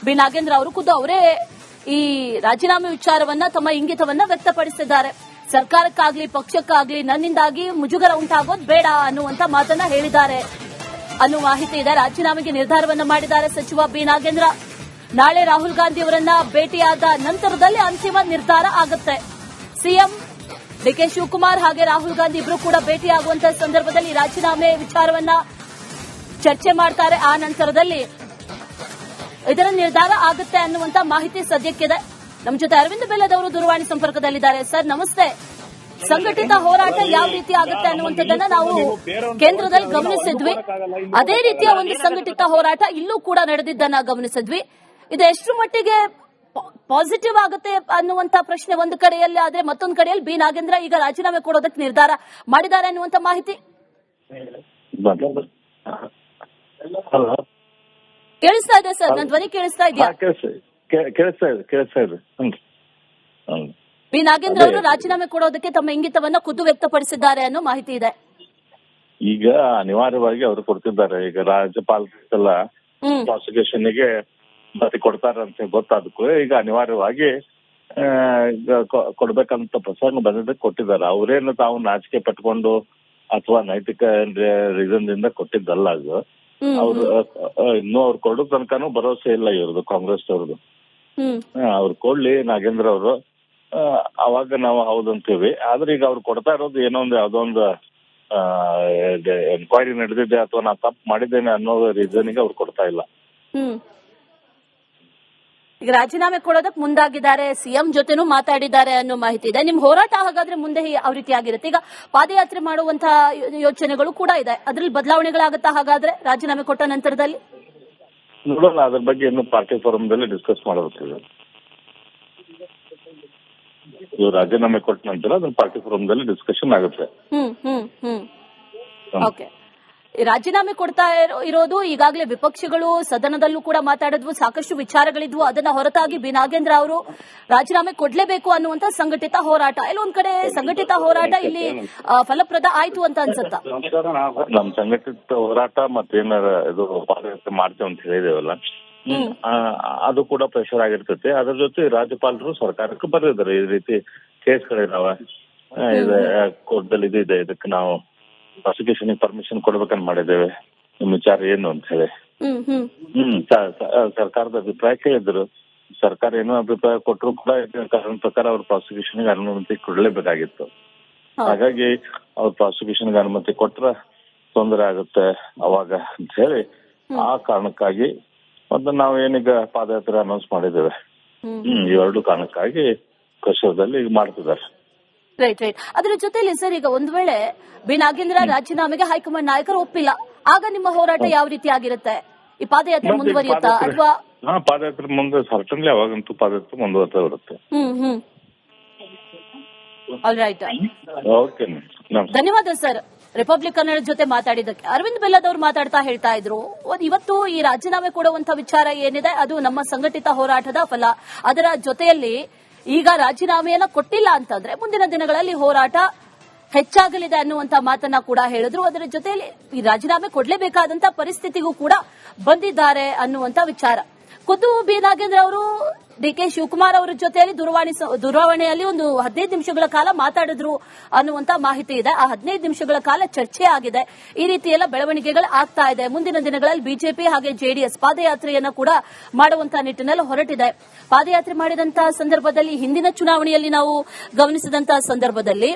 B Nagendra ಅವರು ಖುದ್ದು ಅವರೇ ಈ ರಾಜೀನಾಮೆ ವಿಚಾರವನ್ನ ತಮ್ಮ ಇಂಗಿತವನ್ನ ವ್ಯಕ್ತಪಡಿಸಿದ್ದಾರೆ. ಸರ್ಕಾರಕ್ಕಾಗ್ಲಿ ಪಕ್ಷಕ್ಕಾಗ್ಲಿ ನನ್ನಿಂದಾಗಿ ಮುಜುಗರ ಉಂಟಾಗೋದು ಬೇಡ ಅನ್ನುವಂತ ಮಾತನ್ನ ಹೇಳಿದ್ದಾರೆ ಅನ್ನುವ ಮಾಹಿತಿ ಇದೆ. ರಾಜೀನಾಮೆಗೆ ನಿರ್ಧಾರವನ್ನ ಮಾಡಿದ್ದಾರೆ ಸಚಿವ ಬಿ ನಾಗೇಂದ್ರ. ನಾಳೆ ರಾಹುಲ್ ಗಾಂಧಿ ಅವರನ್ನ ಭೇಟಿಯಾದ ನಂತರದಲ್ಲಿ ಅಂತಿಮ ನಿರ್ಧಾರ ಆಗುತ್ತೆ. ಸಿಎಂ ಡಿಕೆ ಶಿವಕುಮಾರ್ ಹಾಗೆ ರಾಹುಲ್ ಗಾಂಧಿ ಇಬ್ರು ಕೂಡ ಭೇಟಿಯಾಗುವಂತಹ ಸಂದರ್ಭದಲ್ಲಿ ರಾಜೀನಾಮೆ ವಿಚಾರವನ್ನ ಚರ್ಚೆ ಮಾಡ್ತಾರೆ. ಆ ನಂತರದಲ್ಲಿ ಇದರ ನಿರ್ಧಾರ ಆಗುತ್ತೆ ಅನ್ನುವಂತ ಮಾಹಿತಿ ಸದ್ಯಕ್ಕಿದೆ. ನಮ್ಮ ಜೊತೆ ಅರವಿಂದ್ ಬೆಲ್ಲದವರು ದೂರವಾಣಿ ಸಂಪರ್ಕದಲ್ಲಿದ್ದಾರೆ. ಸರ್ ನಮಸ್ತೆ. ಸಂಘಟಿತ ಹೋರಾಟ ಯಾವ ರೀತಿ ಆಗುತ್ತೆ ಅನ್ನುವಂಥದ್ದನ್ನ ನಾವು ಕೇಂದ್ರದಲ್ಲಿ ಗಮನಿಸಿದ್ವಿ. ಅದೇ ರೀತಿಯ ಒಂದು ಸಂಘಟಿತ ಹೋರಾಟ ಇಲ್ಲೂ ಕೂಡ ನಡೆದಿದ್ದನ್ನ ಗಮನಿಸಿದ್ವಿ. ಇದು ಎಷ್ಟು ಮಟ್ಟಿಗೆ ಪಾಸಿಟಿವ್ ಆಗುತ್ತೆ ಅನ್ನುವಂತ ಪ್ರಶ್ನೆ ಒಂದು ಕಡೆಯಲ್ಲಿ ಆದ್ರೆ, ಮತ್ತೊಂದು ಕಡೆಯಲ್ಲಿ ಬಿ ನಾಗೇಂದ್ರ ಈಗ ರಾಜೀನಾಮೆ ಕೊಡೋದಕ್ಕೆ ನಿರ್ಧಾರ ಮಾಡಿದ್ದಾರೆ ಅನ್ನುವಂತ ಮಾಹಿತಿ ಕೇಳಿಸ್ತಾ ಇದೆ. ಸರ್ ನನ್ನ ಧ್ವನಿ ಕೇಳಿಸ್ತಾ ಇದೆಯಾ? ಕೇಳಿಸ್ತಾ ಇದೆ. ಬಿ ನಾಗೇಂದ್ರ ಅವರು ರಾಜೀನಾಮೆ ಕೊಡೋದಕ್ಕೆ ತಮ್ಮ ಇಂಗಿತವನ್ನ ಖುದ್ದು ವ್ಯಕ್ತಪಡಿಸಿದ್ದಾರೆ ಅನ್ನೋ ಮಾಹಿತಿ ಇದೆ. ಈಗ ಅನಿವಾರ್ಯವಾಗಿ ಅವರು ಕೊಡ್ತಿದ್ದಾರೆ. ಈಗ ರಾಜ್ಯಪಾಲರೆಲ್ಲ ಪ್ರಾಸಿಕ್ಯೂಷನ್ಗೆ ಮತ್ತೆ ಕೊಡ್ತಾರಂತ ಗೊತ್ತಾದಕ್ಕೂ ಈಗ ಅನಿವಾರ್ಯವಾಗಿ ಕೊಡ್ಬೇಕಂತ ಪ್ರಸಂಗ ಬಂದಿದ್ದಕ್ಕೆ ಕೊಟ್ಟಿದ್ದಾರೆ. ಅವರೇನು ತಾವು ನಾಚಿಕೆ ಪಟ್ಕೊಂಡು ಅಥವಾ ನೈತಿಕ ರೀಸನ್ ದಿಂದ ಕೊಟ್ಟಿದ್ದಲ್ಲ. ಅದು ಅವ್ರು ಇನ್ನೂ ಅವ್ರು ಕೊಡೋ ತನಕನೂ ಭರವಸೆ ಇಲ್ಲ ಇವ್ರದ್ದು, ಕಾಂಗ್ರೆಸ್ ಅವ್ರದ್ದು. ಅವ್ರು ಕೊಡ್ಲಿ ನಾಗೇಂದ್ರ ಅವರು, ಅವಾಗ ನಾವು ಹೌದಂತೀವಿ. ಆದ್ರೆ ಈಗ ಅವ್ರು ಕೊಡ್ತಾ ಇರೋದು ಏನೋ ಒಂದು ಯಾವ್ದೋ ಒಂದು ಎನ್ಕ್ವೈರಿ ನಡೆದಿದೆ ಅಥವಾ ನಾ ತಪ್ಪು ಮಾಡಿದ್ದೇನೆ ಅನ್ನೋ ರೀಸನ್ಗೆ ಅವ್ರು ಕೊಡ್ತಾ ಇಲ್ಲ. ಈಗ ರಾಜೀನಾಮೆ ಕೊಡೋದಕ್ಕೆ ಮುಂದಾಗಿದ್ದಾರೆ, ಸಿಎಂ ಜೊತೆನೂ ಮಾತಾಡಿದ್ದಾರೆ ಅನ್ನೋ ಮಾಹಿತಿ ಇದೆ. ನಿಮ್ ಹೋರಾಟ ಹಾಗಾದ್ರೆ ಮುಂದೆ ಯಾವ ರೀತಿ ಆಗಿರುತ್ತೆ? ಈಗ ಪಾದಯಾತ್ರೆ ಮಾಡುವಂತಹ ಯೋಚನೆಗಳು ಕೂಡ ಇದೆ, ಅದ್ರಲ್ಲಿ ಬದಲಾವಣೆಗಳಾಗುತ್ತಾ ಹಾಗಾದ್ರೆ ರಾಜೀನಾಮೆ ಕೊಟ್ಟ ನಂತರದಲ್ಲಿ? ನೋಡೋಣ, ಅದ್ರ ಬಗ್ಗೆ ಇನ್ನು ಪಾರ್ಟಿ ಫೋರಮ್ದಲ್ಲಿ ಡಿಸ್ಕಸ್ ಮಾಡಬೇಕು. ಇವ್ರು ರಾಜೀನಾಮೆ ಕೊಟ್ಟ ನಂತರ ಅದನ್ನ ಪಾರ್ಟಿ ಫೋರಮ್ದಲ್ಲಿ ಡಿಸ್ಕಷನ್ ಆಗುತ್ತೆ. ಓಕೆ. ರಾಜೀನಾಮೆ ಕೊಡ್ತಾ ಇರೋದು ಈಗಾಗಲೇ ವಿಪಕ್ಷಗಳು ಸದನದಲ್ಲೂ ಕೂಡ ಮಾತಾಡಿದ್ವು, ಸಾಕಷ್ಟು ವಿಚಾರಗಳಿದ್ವು. ಅದನ್ನ ಹೊರತಾಗಿ ಬಿ ನಾಗೇಂದ್ರ ಅವರು ರಾಜೀನಾಮೆ ಕೊಡ್ಲೇಬೇಕು ಅನ್ನುವಂತ ಸಂಘಟಿತ ಹೋರಾಟ, ಎಲ್ಲೊಂದ್ ಕಡೆ ಸಂಘಟಿತ ಹೋರಾಟ ಇಲ್ಲಿ ಫಲಪ್ರದ ಆಯ್ತು ಅಂತ ಅನ್ಸುತ್ತಾ? ನಮ್ ಸಂಘಟಿತ ಹೋರಾಟ ಮತ್ತೇನಾರ ಇದು ಪಾದಯಾತ್ರೆ ಮಾಡ್ತೇವೆ ಅಂತ ಹೇಳಿದೇವಲ್ಲ, ಅದು ಕೂಡ ಪ್ರೆಷರ್ ಆಗಿರ್ತೈತಿ. ಅದ್ರ ಜೊತೆ ರಾಜ್ಯಪಾಲರು ಸರ್ಕಾರಕ್ಕೆ ಬರೆದಿದ್ದಾರೆ, ಈ ರೀತಿ ಕೇಸ್ಗಳಿದಾವ, ಕೋರ್ಟ್ದಲ್ಲಿ ಇದೆ, ಇದಕ್ಕೆ ನಾವು ಪ್ರಾಸಿಕ್ಯೂಷನ್ ಪರ್ಮಿಷನ್ ಕೊಡ್ಬೇಕಂತ ಮಾಡಿದ್ದೇವೆ, ನಿಮ್ ವಿಚಾರ ಏನು ಅಂತ ಹೇಳಿ ಸರ್ಕಾರದ ಅಭಿಪ್ರಾಯ ಕೇಳಿದ್ರು. ಸರ್ಕಾರ ಏನೋ ಅಭಿಪ್ರಾಯ ಕೊಟ್ಟರು ಕೂಡ ಕಾರಣ ಪ್ರಕಾರ ಅವ್ರ ಪ್ರಾಸಿಕ್ಯೂಷನ್ಗೆ ಅನುಮತಿ ಕೊಡ್ಲೇಬೇಕಾಗಿತ್ತು. ಹಾಗಾಗಿ ಅವ್ರ ಪ್ರಾಸಿಕ್ಯೂಷನ್ಗೆ ಅನುಮತಿ ಕೊಟ್ರ ತೊಂದರೆ ಆಗುತ್ತೆ ಅವಾಗ ಅಂತ ಹೇಳಿ ಆ ಕಾರಣಕ್ಕಾಗಿ ಮತ್ತೆ ನಾವು ಏನೀಗ ಪಾದಯಾತ್ರೆ ಅನೌನ್ಸ್ ಮಾಡಿದ್ದೇವೆ. ಇವೆರಡು ಕಾರಣಕ್ಕಾಗಿ ಕೃಷಿಯಲ್ಲಿ ಈಗ ಮಾಡ್ತಿದ್ದಾರೆ. ರೈಟ್. ಅದರ ಜೊತೆಲಿ ಸರ್, ಈಗ ಒಂದ್ ವೇಳೆ ಬಿ ನಾಗೇಂದ್ರ ರಾಜೀನಾಮೆಗೆ ಹೈಕಮಾಂಡ್ ನಾಯಕರು ಒಪ್ಪಿಲ್ಲ, ಆಗ ನಿಮ್ಮ ಹೋರಾಟ ಯಾವ ರೀತಿ ಆಗಿರುತ್ತೆ? ಈ ಪಾದಯಾತ್ರೆ ಮುಂದುವರಿಯುತ್ತಾ ಅಥವಾ? ಪಾದಯಾತ್ರೆ ಮುಂದೆ ಸರ್ಟನ್ಲಿ ಅವಾಗಂತೂ ಪಾದಯಾತ್ರೆ ಮುಂದುವರ್ತಾ ಇರುತ್ತೆ. All right. ಓಕೆ, ಧನ್ಯವಾದ ಸರ್ ರಿಪಬ್ಲಿಕ್ ಕನ್ನಡ ಜೊತೆ ಮಾತಾಡಿದ್ದಕ್ಕೆ. ಅರವಿಂದ್ ಬೆಲ್ಲದವರು ಮಾತಾಡ್ತಾ ಹೇಳ್ತಾ ಇದ್ರು, ಇವತ್ತು ಈ ರಾಜೀನಾಮೆ ಕೊಡುವಂತ ವಿಚಾರ ಏನಿದೆ ಅದು ನಮ್ಮ ಸಂಘಟಿತ ಹೋರಾಟದ ಫಲ. ಅದರ ಜೊತೆಯಲ್ಲಿ ಈಗ ರಾಜೀನಾಮೆಯನ್ನ ಕೊಟ್ಟಿಲ್ಲ ಅಂತಂದ್ರೆ ಮುಂದಿನ ದಿನಗಳಲ್ಲಿ ಹೋರಾಟ ಹೆಚ್ಚಾಗಲಿದೆ ಅನ್ನುವಂತ ಮಾತನ್ನ ಕೂಡ ಹೇಳಿದ್ರು. ಅದರ ಜೊತೆಯಲ್ಲಿ ಈ ರಾಜೀನಾಮೆ ಕೊಡ್ಲೇಬೇಕಾದಂತ ಪರಿಸ್ಥಿತಿಗೂ ಕೂಡ ಬಂದಿದ್ದಾರೆ ಅನ್ನುವಂತ ವಿಚಾರ. ಖುದ್ದು ಬಿ ನಾಗೇಂದ್ರ ಅವರು ಡಿಕೆ ಶಿವಕುಮಾರ್ ಅವರ ಜೊತೆಯಲ್ಲಿ ದೂರವಾಣಿಯಲ್ಲಿ ಒಂದು 15 ನಿಮಿಷಗಳ ಕಾಲ ಮಾತಾಡಿದ್ರು ಅನ್ನುವಂತ ಮಾಹಿತಿ ಇದೆ. ಆ 15 ನಿಮಿಷಗಳ ಕಾಲ ಚರ್ಚೆ ಆಗಿದೆ. ಈ ರೀತಿ ಎಲ್ಲ ಬೆಳವಣಿಗೆಗಳು ಆಗ್ತಾ ಇದೆ. ಮುಂದಿನ ದಿನಗಳಲ್ಲಿ ಬಿಜೆಪಿ ಹಾಗೆ ಜೆಡಿಎಸ್ ಪಾದಯಾತ್ರೆಯನ್ನ ಕೂಡ ಮಾಡುವಂತಹ ನಿಟ್ಟಿನಲ್ಲಿ ಹೊರಟಿದೆ. ಪಾದಯಾತ್ರೆ ಮಾಡಿದಂತಹ ಸಂದರ್ಭದಲ್ಲಿ, ಹಿಂದಿನ ಚುನಾವಣೆಯಲ್ಲಿ ನಾವು ಗಮನಿಸಿದಂತಹ ಸಂದರ್ಭದಲ್ಲಿ